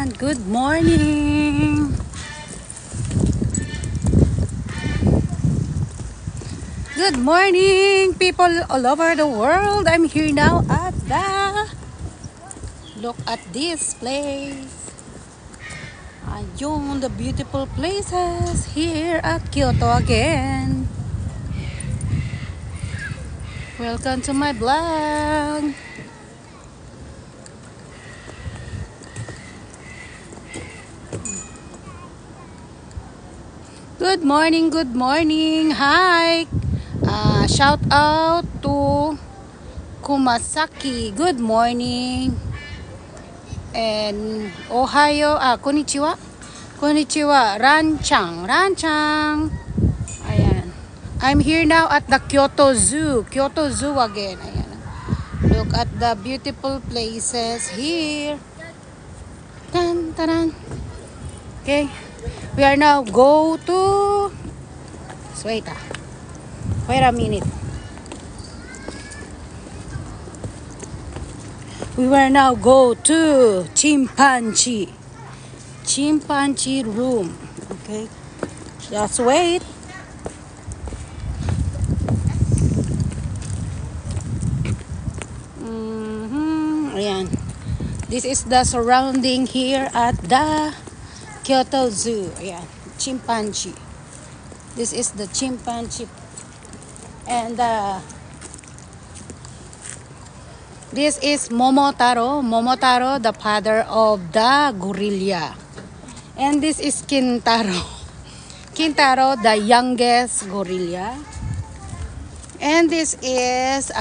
Ayan, good morning. Good morning, people all over the world. I'm here now at look at this place. Ayun, the beautiful places here at Kyoto again. Welcome to my vlog. Good morning, good morning. Hi. Shout out to Kumasaki. Good morning. And Ohio. Konnichiwa. Konnichiwa. Ranchang. Ranchang. Ayan. I'm here now at the Kyoto Zoo. Kyoto Zoo again. Ayan. Look at the beautiful places here. Tan, taran. Okay. We are now go to... Wait a minute. We will now go to chimpanzee room. Okay. Just wait. Ayan. This is the surrounding here at the Kyoto Zoo. Ayan. Chimpanzee. This is the chimpanzee. And this is Momotaro. Momotaro, the father of the gorilla. And this is Kintaro. Kintaro, the youngest gorilla. And this is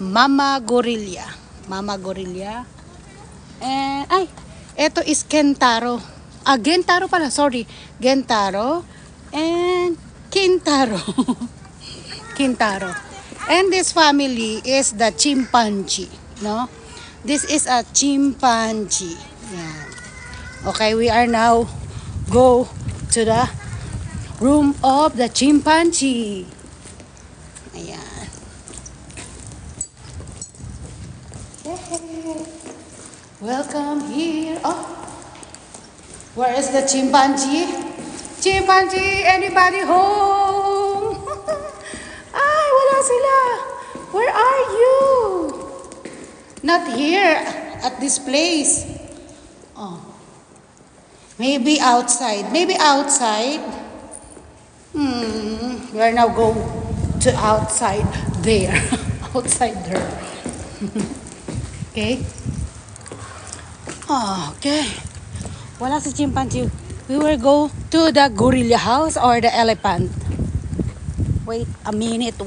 Mama Gorilla. Mama Gorilla. And, ito is Kentaro. Gentaro pala, sorry. Gentaro. And Kintaro. Kintaro. And this family is the chimpanzee. No? This is a chimpanzee. Yeah. Okay, we are now go to the room of the chimpanzee. Ayan. Yay. Welcome here. Oh, where is the chimpanzee? Chimpanzee, anybody home? Ay, wala sila. Where are you? Not here at this place. Oh. Maybe outside. Maybe outside. We are now going to outside there. Outside there. Okay. Okay. Wala si chimpanzee. We will go to the gorilla house or the elephant. Wait a minute.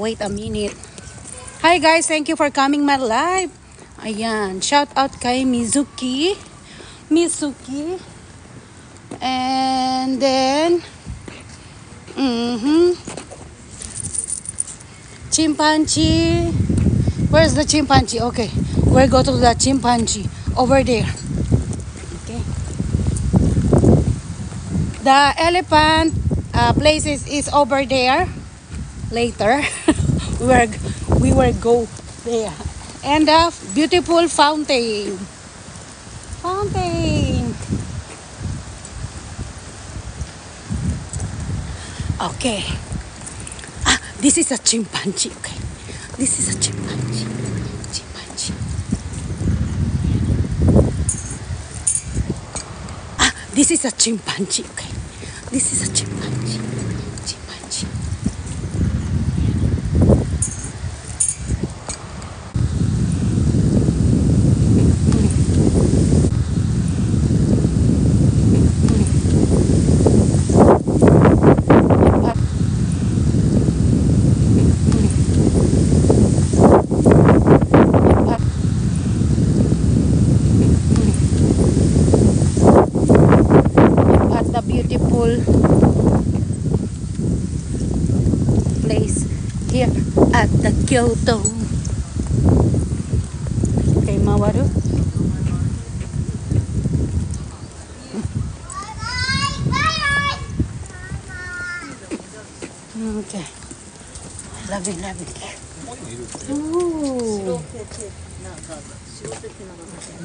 Hi guys, thank you for coming my live. Ayan, shout out kay Mizuki. And then chimpanzee. Where's the chimpanzee? Okay, we'll go to the chimpanzee over there. Okay. The elephant places is over there. Later, we will go there. And a beautiful fountain. Okay. This is a chimpanzee. Okay. This is a chimpanzee. This is a chimpanzee. Okay. This is a chimpanzee. Beautiful place here at the Kyoto. Okay, mawaru. Okay. Love it. Ooh.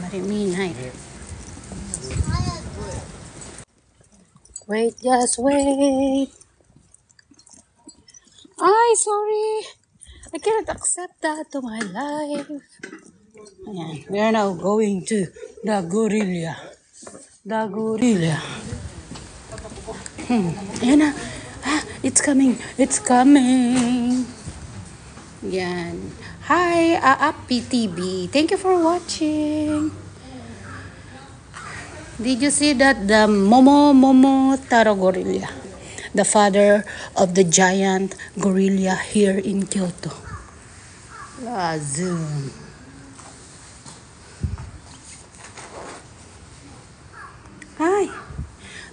Mariminay. Wait, just wait. Ay, sorry. I cannot accept that to my life. Ayan. We are now going to the gorilla. The gorilla. Ayan na. Ah, it's coming. It's coming. Yan. Hi, PTB. Thank you for watching. Did you see that the Momotaro gorilla, the father of the giant gorilla here in Kyoto? Zoom. Hi.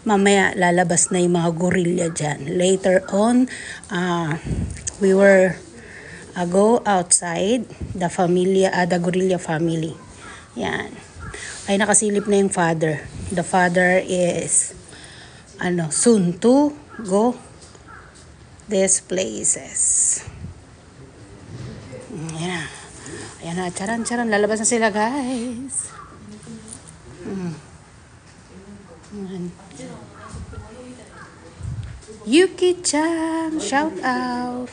Mamaya lalabas na yung mga gorilla dyan. Later on, we were go outside the gorilla family. Yan. Ay nakasilip na yung father. The father is soon to go these places. Ayan na. Ayan na. Charan. Lalabas na sila, guys. Yuki-chan, shout out.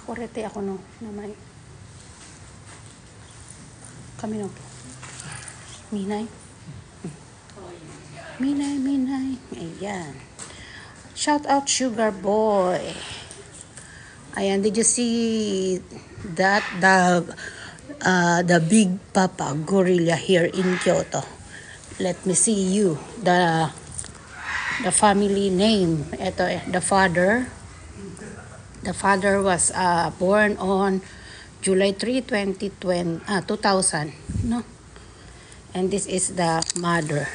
Kakurete ako no, namay. Kami no. Minay. Ayan. Shout out Sugar Boy. Ayan, did you see that the big papa gorilla here in Kyoto? Let me see you. The family name. Ito the father. The father was born on July 3, 2000, no? And this is the mother.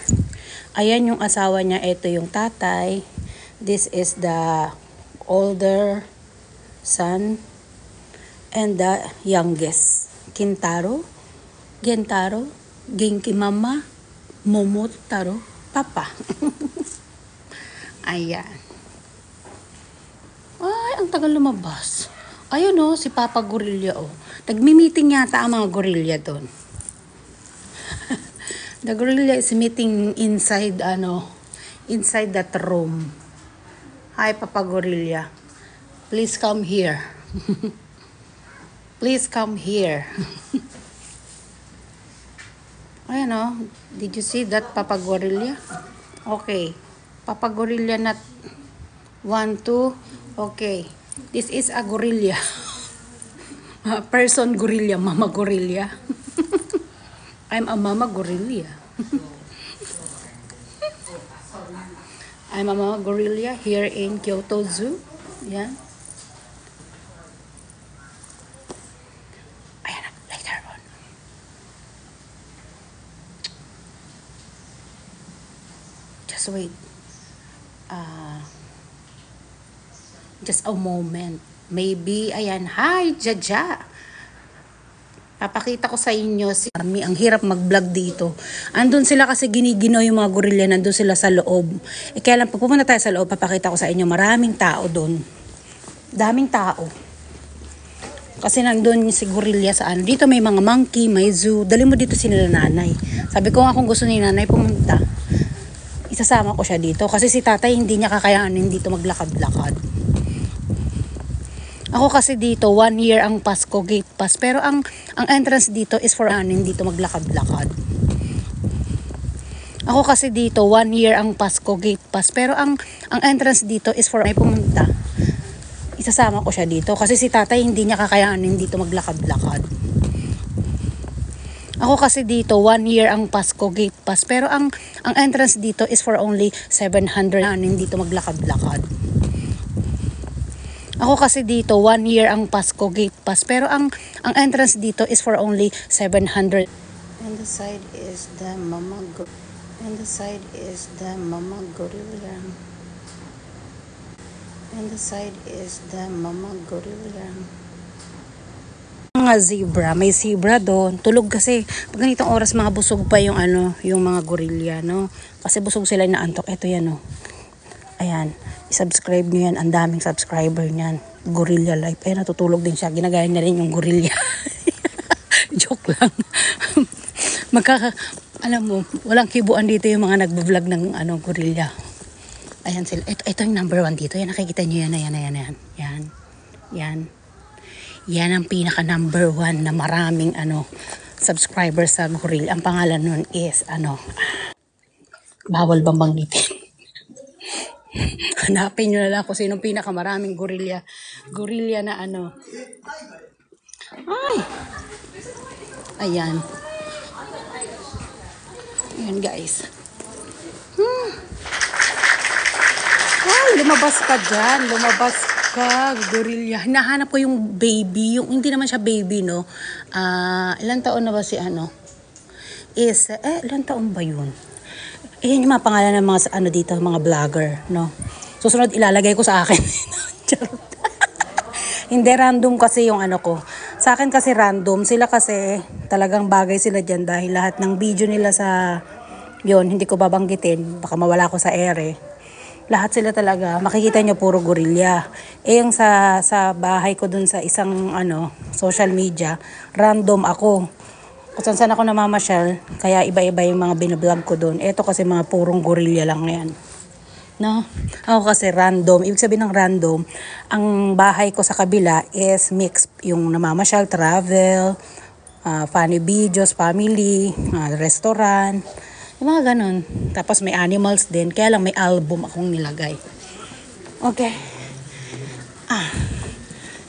Ayan yung asawa niya, ito yung tatay. This is the older son and the youngest. Gentaro, Genki mama, Momotaro, papa. Ayan. Ay, ang tagal lumabas. Ayun o, si Papa Gorilla o. Nagmi-meeting yata ang mga gorilla doon. The gorilla is meeting inside that room. Hi Papa Gorilla. Please come here. Please come here. Ayan o. Did you see that Papa Gorilla? Okay. Papa Gorilla not 1, 2. Okay. This is a gorilla. Person gorilla, mama gorilla. I'm a mama gorilla. I'm a mama gorilla here in Kyoto Zoo. Yeah. Ayan na, later on. Just wait. Just a moment. Maybe, ayan. Hi, Jaja. Papakita ko sa inyo si Army. Ang hirap mag-vlog dito. Andun sila kasi giniginaw yung mga gorilla. Nandun sila sa loob. Kaya lang, pag pumunta tayo sa loob, papakita ko sa inyo. Maraming tao doon. Daming tao. Kasi nandun si gorilla sa ano. Dito may mga monkey, may zoo. Dali mo dito si nila nanay. Sabi ko nga kung gusto ni nanay pumunta, isasama ko siya dito. Kasi si tatay hindi niya kakayanin dito maglakad-lakad. Ako kasi dito, 1 year ang Pasko gate pass. Pero ang entrance dito is for dito maglakad-lakad. Ako kasi dito, 1 year ang Pasko gate pass. Pero ang entrance dito is for may pumunta. Isasama ko siya dito. Kasi si tatay hindi niya kakayanin dito maglakad-lakad. Ako kasi dito, 1 year ang Pasko gate pass. Pero ang entrance dito is for only 700 dito maglakad-lakad. Ako kasi dito, 1 year ang Pasko gate pass. Pero ang entrance dito is for only 700. And the side is the mama gorilla. And the side is the mama gorilla. Mga zebra, may zebra doon. Tulog kasi pag ganitong oras mga busog pa yung yung mga gorilla, no? Kasi busog sila na antok. Ito yan, no. Ayan, i-subscribe niyo yan. Ang daming subscriber niyan. gorilla life. Ay, natutulog din siya. Ginagaya niya rin yung gorilla. Joke lang. Alam mo, walang kibuan dito yung mga nagbo-vlog ng gorilla. Ayan sila. Ito yung number 1 dito. Yan, nakikita nyo yan. Yan ang pinaka number 1 na maraming subscribers sa gorilla. Ang pangalan nun is bawal bang banggitin. Hanapin nyo na lang kung sinong pinakamaraming gorilla na Ay! Ayan. Ayan guys. Ay, lumabas ka dyan. Lumabas ka, gorilla. Hinahanap ko yung baby. Yung hindi naman siya baby, no? Ilang taon na ba si ilang taon ba yun? Yan yung mga pangalan ng mga dito, mga vlogger, no? Susunod ilalagay ko sa akin. Hindi random kasi yung ko. Sa akin kasi random. Sila kasi talagang bagay sila dyan dahil lahat ng video nila sa hindi ko babanggitin. Baka mawala ko sa ere. Lahat sila talaga, makikita nyo puro gorilla. Yung sa bahay ko dun sa isang social media, random ako. Kung saan ako namamasyal, kaya iba-iba yung mga binablog ko dun. Ito kasi mga purong gorilla lang yan. No? Ako kasi random. Ibig sabihin ng random, ang bahay ko sa kabila is mix. Yung namamasyal, travel, funny videos, family, restaurant, yung mga ganun. Tapos may animals din. Kaya lang may album akong nilagay. Okay.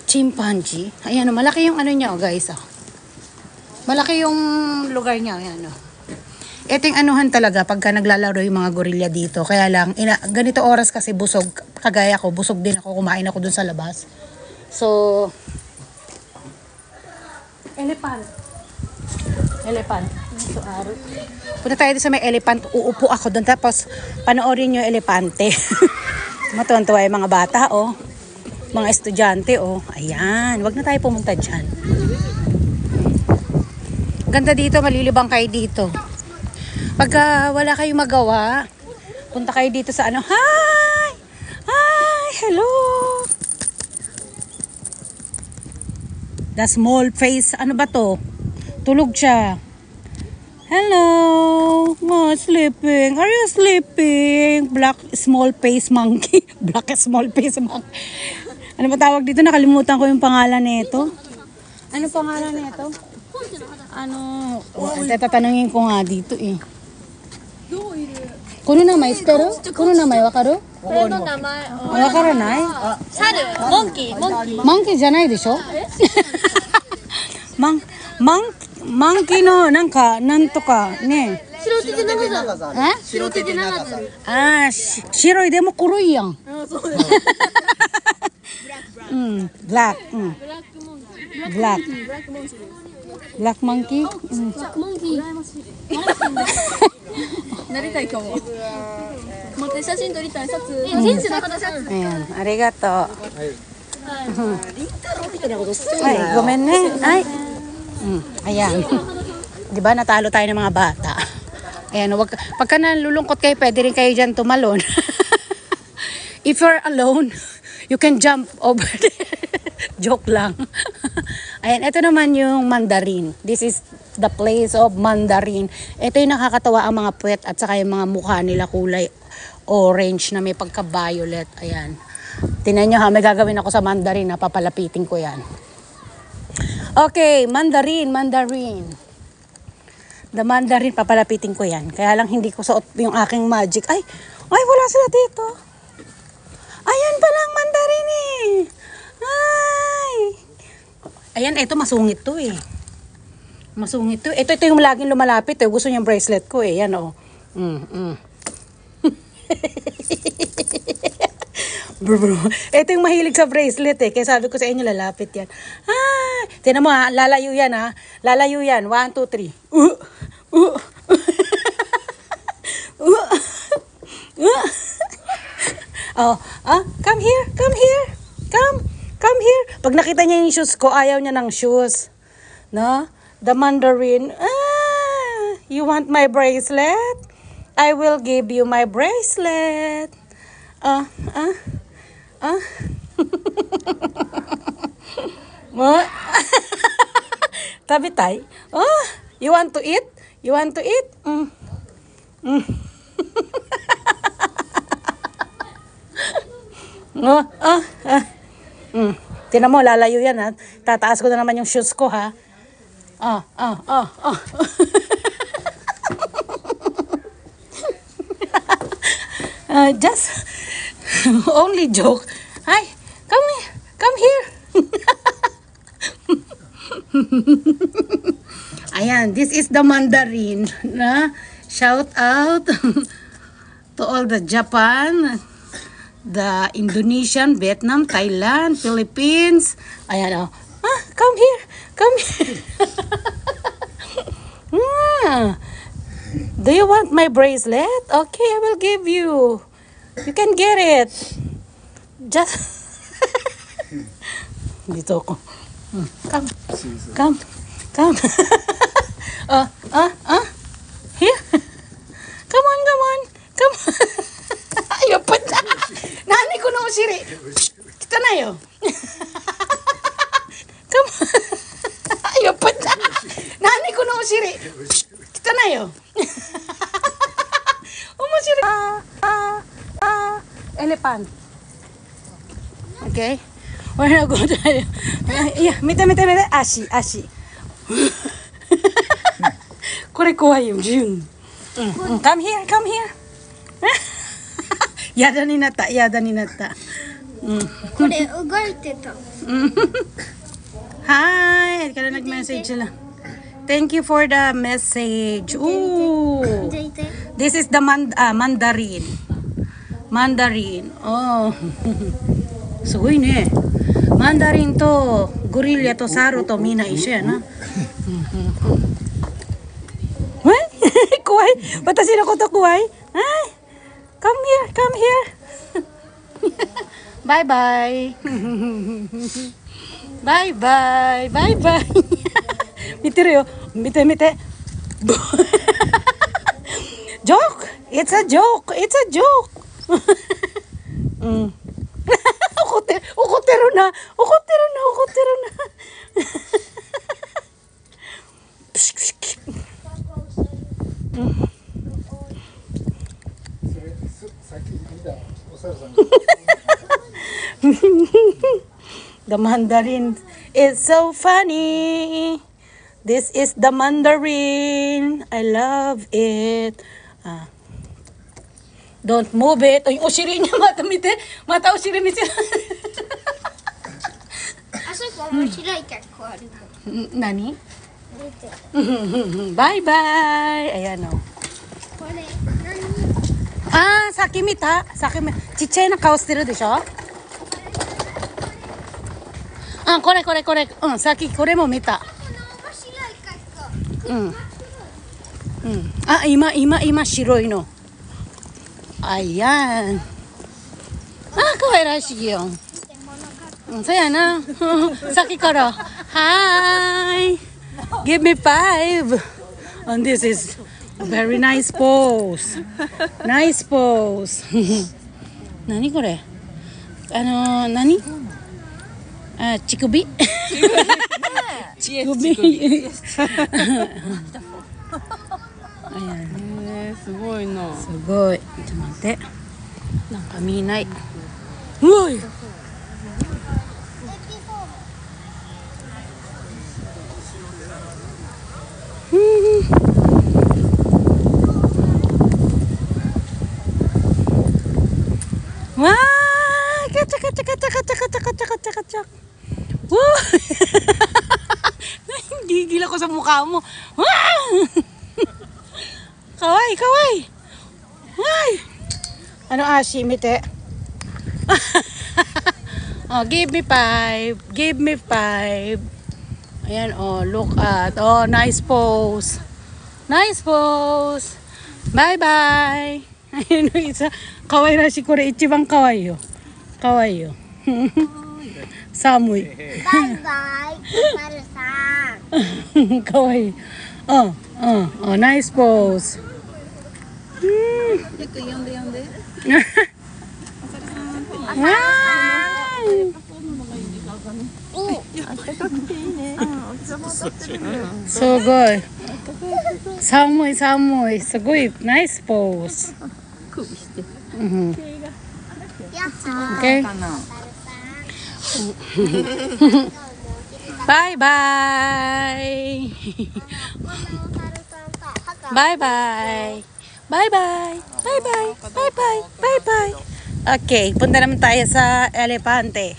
Chimpanzee. Ayan, malaki yung niya, guys. Malaki yung lugar niya. Ayan, Ito yung anuhan talaga pagka naglalaro yung mga gorilla dito. Kaya lang, ganito oras kasi busog. Kagaya ko, busog din ako. Kumain ako dun sa labas. So, elephant. So, punta tayo dito sa may elephant. Uupo ako dun. Tapos, panoorin yung elepante. Matuwan-tuwa yung mga bata, mga estudyante, Ayan. Wag na tayo pumunta dyan. Ganda dito. Malilibang kayo dito. Pagka wala kayong magawa, punta kayo dito sa Hi! Hello! The small face, ba to? Tulog siya. Hello! Sleeping. Are you sleeping? Black small face monkey. Black small face monkey. Ano ba tawag dito? Nakalimutan ko yung pangalan nito. Ano pangalan nito? Tatanungin ko nga dito Kuno namae知ってる? Kuno namae wakaru? これの名前わからない? 猿モンキーマンキーじゃないでしょ? マンキーのなんとかね。白手で長さ白手で長さ白いでも黒いやん。そうですブラック。ブラック。ブラックモンキー？ブラックモンキーなりたいかも。待って写真撮りたい。シャツ。天使の方シャツ。ありがとう。Ay,ごめんね。Ay. Ayan. 'Di ba natalo tayo ng mga bata? Ayan, pagka nalulungkot kayo, pwede rin kayo diyan tumalon. If you're alone, you can jump over there. Joke lang. Ayan, ito naman yung Mandarin. This is the place of Mandarin. Ito yung nakakatawa ang mga puwet at saka yung mga mukha nila kulay orange na may pagka-violet. Ayan. Tingnan nyo may gagawin ako sa Mandarin. Papalapitin ko yan. Okay, Mandarin. The Mandarin, papalapitin ko yan. Kaya lang hindi ko suot yung aking magic. Ay, wala sila dito. Ayan palang Mandarin Ayan, ito masungit to Masungit to. Ito yung laging lumalapit Gusto niyang bracelet ko Yan Bro. Ito yung mahilig sa bracelet Kaya sabi ko sa inyo lalapit yan. Tingnan mo lalayo yan Lalayo yan. 1, 2, 3. Come here. Come here. Pag nakita niya yung shoes ko, ayaw niya ng shoes. No? The Mandarin. You want my bracelet? I will give you my bracelet. What? Tabitay? Oh, you want to eat? You want to eat? Oh, oh, ah. Tinan mo, lalayo yan ha. Tataas ko na naman yung shoes ko ha. Oh, oh, oh, oh. Just only joke. Hi, come here. Come here. Ayan, this is the Mandarin. Na shout out to all the Japan, the Indonesian, Vietnam, Thailand, Philippines. Ayan oh. Ah, come here. Come here. Do you want my bracelet? Okay, I will give you. You can get it. Just dito ako. Come. Come. Come. Here. Come on, come on. Come on. Ayaw pa na. Nani ko na usiri. Kita na yo. Come on. Ayaw pa na. Nani ko na usiri. Kita na yo. Umusiri. Elephant. Okay. We're not going to... Yeah, mite. Ashi. これ怖いよ、ジュン。Come here. やだになった。これ動いてた。Hi! Kaya nag-message sila. Thank you for the message. Ooh! This is the Mandarin. Oh. すごいね。マンダリンとゴリラとサルとみんな一緒やな。怖い。私のこと怖い。はい。Come here. Bye bye. Bye bye. 見てるよ。見て。Joke. It's a joke. 怒ってるな。The Mandarin is so funny. This is the Mandarin. I love it. Don't move it. Ay, usiri niya. Mata usiri niya. あそこ面白い格好ある。何？バイバイ。Ayan o. これ何？さっき見た。ちっちゃいの顔してるでしょ。これ。さっきこれも見た。今白いの。Ayan. Kawaiしいよ。そうやな。さっきから。Hi. Give me 5. And this is very nice pose. Nice pose. 何これ？何？乳首？乳首。すごいな。すごい。ちょっと待って。なんか見ない。うわい。わー、カチャカチャ。Woo! Gigil ako sa mukha mo. Kawai. Ay! Ano Ashi, mite? Give me 5. Ayan, look at. Nice pose. Bye bye. Ayun yung isa. Kawai rashi, kore ichiban kawai yo. Samui. Bye bye. Maru-san. Kawai. Nice pose. よく呼んで。わーい。So good. Samoy, samoy. So good. Nice pose. Okay. Bye bye. Bye bye. Bye bye. Bye bye. Bye bye. Bye bye. Okay, punta naman tayo sa Elepante.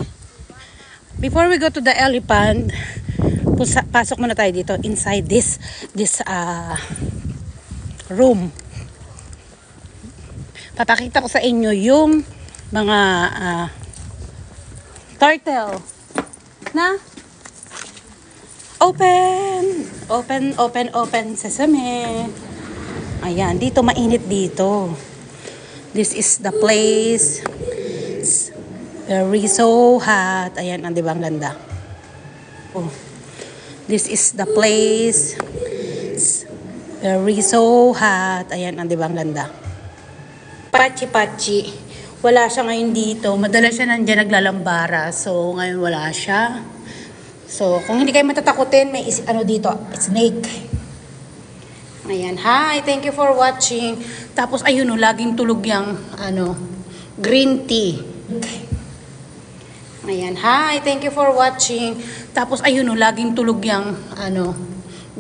Before we go to the elephant, pasok muna tayo dito inside this room. Papakita ko sa inyo yung mga turtle na open sesame. Ayan, dito mainit dito. This is the place. It's very so hot. Ayan, di ba ang ganda? Oh. This is the place. It's very so hot. Ayan, di ba ang ganda? Pachi. Wala siya ngayon dito. Madalas siya nandiyan naglalambara. So, ngayon wala siya. So, kung hindi kayo matatakutin, may dito, snake. Ayan. Hi, thank you for watching. Tapos, ayun laging tulog yung, green tea. Ayan. Hi, thank you for watching. Tapos, ayun laging tulog yung,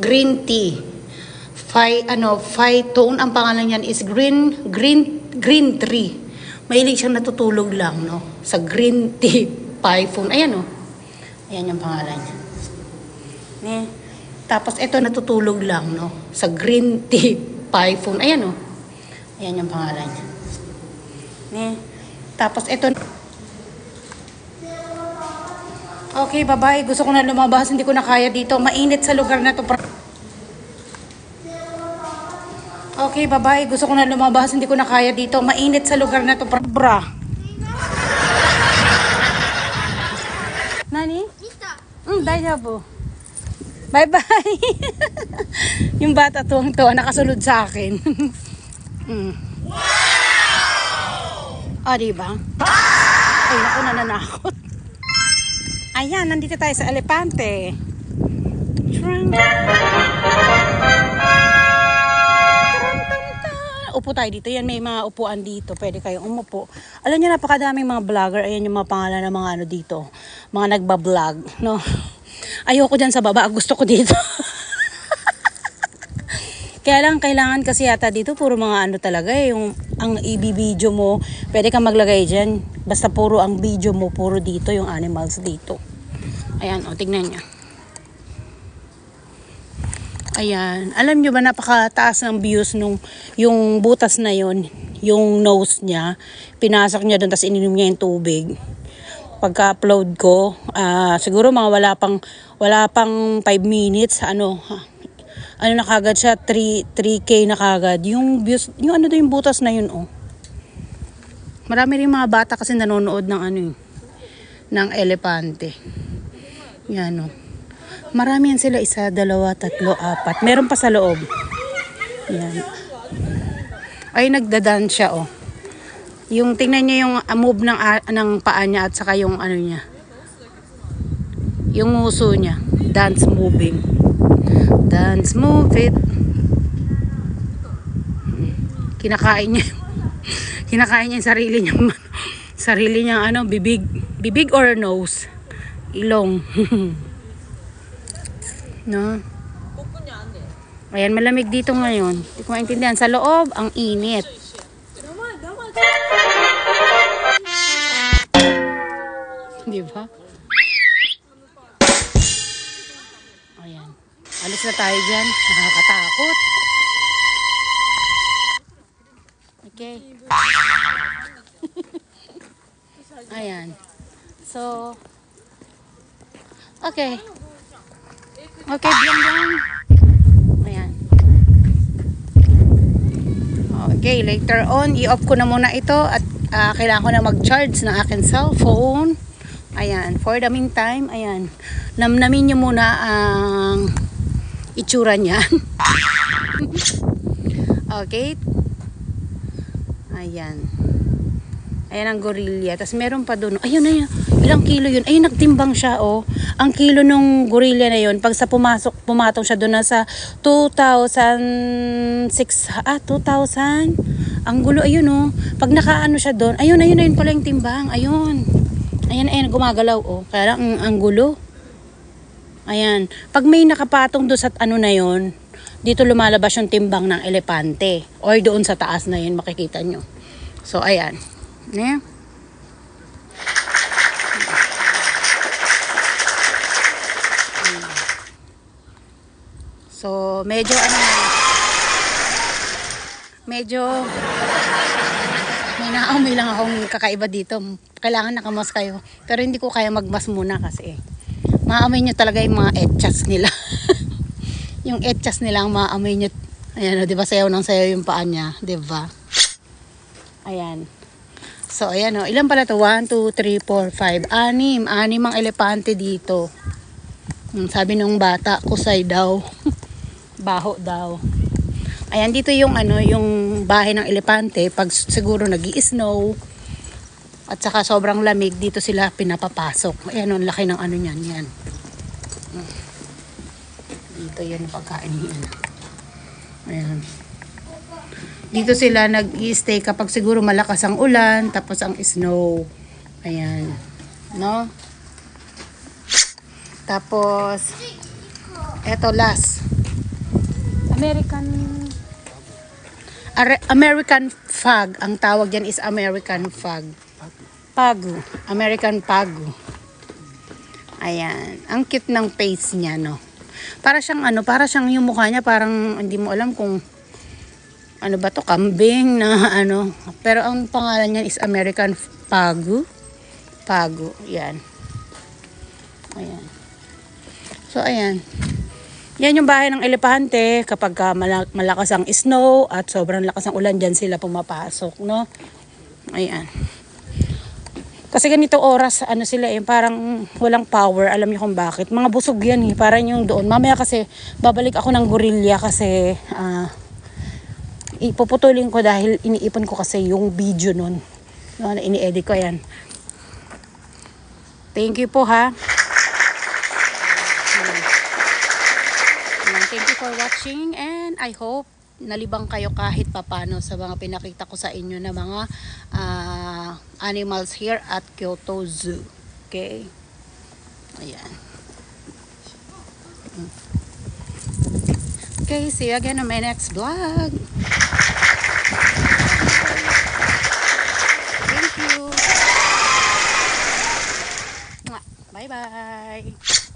green tea. Phytone, ang pangalan niyan is green tree. Mahilig siyang natutulog lang, sa green tea. Phytone. Ayan, Ayan yung pangalan niya. Tapos, ito natutulog lang, sa green tea. Phytone. Ayan, Ayan yung pangalan niya. Tapos, ito. Okay, bye-bye. Gusto ko na lumabas. Hindi ko na kaya dito. Mainit sa lugar na to. Okay, bye-bye. Gusto ko na lumabas. Hindi ko na kaya dito. Mainit sa lugar na to. Bra. Nani? Daijabo. Bye-bye. Yung bata tuwang-tuwa. Nakasunod sa akin. Diba? Ay, naku, nananakot. Ayan, nandito tayo sa Elepante. Upo tayo dito. Yan, may mga upuan dito. Pwede kayong umupo. Alam niyo, napakadaming mga vlogger. Ayan yung mga pangalan ng mga dito. Mga nagbablog, Ayoko dyan sa baba. Gusto ko dito. Kaya lang, kailangan kasi yata dito, puro mga talaga yung ang i-video mo, pwede kang maglagay dyan. Basta puro ang video mo, puro dito, yung animals dito. Ayan, tignan nyo. Ayan. Alam nyo ba, napakataas ng views nung yung butas na yon, yung nose niya, pinasok niya doon, tapos ininom niya yung tubig. Pagka-upload ko, siguro mga wala pang 5 minutes, na kagad siya, 3K na kagad. Yung views, yung yung butas na yun, Marami rin mga bata kasi nanonood ng ng Elepante. Yan, Marami yan sila, 1, 2, 3, 4. Meron pa sa loob. Yan. Ay, nagdadan siya, Yung, tingnan niyo yung move ng paa niya at saka yung niya. Yung nguso niya. Dance moving. Dance move it. Kinakain niya. Kinakain niya yung sarili niya, bibig. Bibig or nose? Ilong. Ayan, malamig dito ngayon. Hindi ko maintindihan. Sa loob, ang init. Di ba? Ayan. Alis na tayo dyan. Nakakatakot. Okay. Ayan. So, okay. Okay, bilang. Ayan. Okay, later on, i-off ko na muna ito at kailangan ko na mag-charge ng aking cellphone. Ayan, for the meantime, ayan. Namnamin nyo muna ang itsura niya. Okay. Ayan. Ayan ang gorilla. Tapos meron pa doon. Ayun na yan. Ilang kilo yun? Ayun, nagtimbang siya, oh. Ang kilo nung gorilla na yun, pag sa pumatong siya doon, nasa 2,000. Ang gulo, ayun, oh. Pag nakaano siya doon, ayun pala yung timbang. Ayun. Ayan, gumagalaw, oh. Kaya lang, ang gulo. Ayan. Pag may nakapatong doon sa ano na yun, dito lumalabas yung timbang ng elepante. Or doon sa taas na yun, makikita nyo. So, ayan. Ayan. So, medyo may naamoy lang akong kakaiba dito. Kailangan nakamas kayo. Pero hindi ko kaya magmas muna kasi maamoy nyo talaga yung mga etchas nila. Yung etchas nila ang maamoy nyo. Ayan, di ba sayaw ng sayaw yung paa niya, di ba? Ayan. So, ayan o. Ilan pala to? 1, 2, 3, 4, 5. 6 ang elepante dito. Sabi nung bata, kusay daw. Baho daw. Ayan, dito yung yung bahay ng elepante. Pag siguro nag-i-snow at saka sobrang lamig, dito sila pinapapasok. Ayan, ang laki ng niyan. Yan. Dito yan yung pagkain nila. Ayan. Dito sila nag-i-stay kapag siguro malakas ang ulan, tapos ang snow. Ayan. No? Tapos, eto last. American Pug. Ang tawag dyan is American Pug. Pagu. American Pagu. Ayan. Ang cute ng face niya, no? Para siyang yung mukha niya, parang hindi mo alam kung ano ba to, kambing na pero ang pangalan niya is American Pagu. Yan. Ayan. So ayan, yan yung bahay ng elepante. Kapag malakas ang snow at sobrang lakas ang ulan, dyan sila pumapasok, no? Ayan. Kasi ganito oras, sila parang walang power. Alam niyo kung bakit? Mga busog yan parang yung doon. Mamaya kasi babalik ako ng gorilla kasi ipuputulin ko dahil iniipon ko kasi yung video nun. Na ini-edit ko yan. Thank you po ha. Thank you for watching and I hope nalibang kayo kahit papano sa mga pinakita ko sa inyo na mga animals here at Kyoto Zoo. Okay? Ayan. Okay, see you again on my next vlog. Thank you. Bye-bye.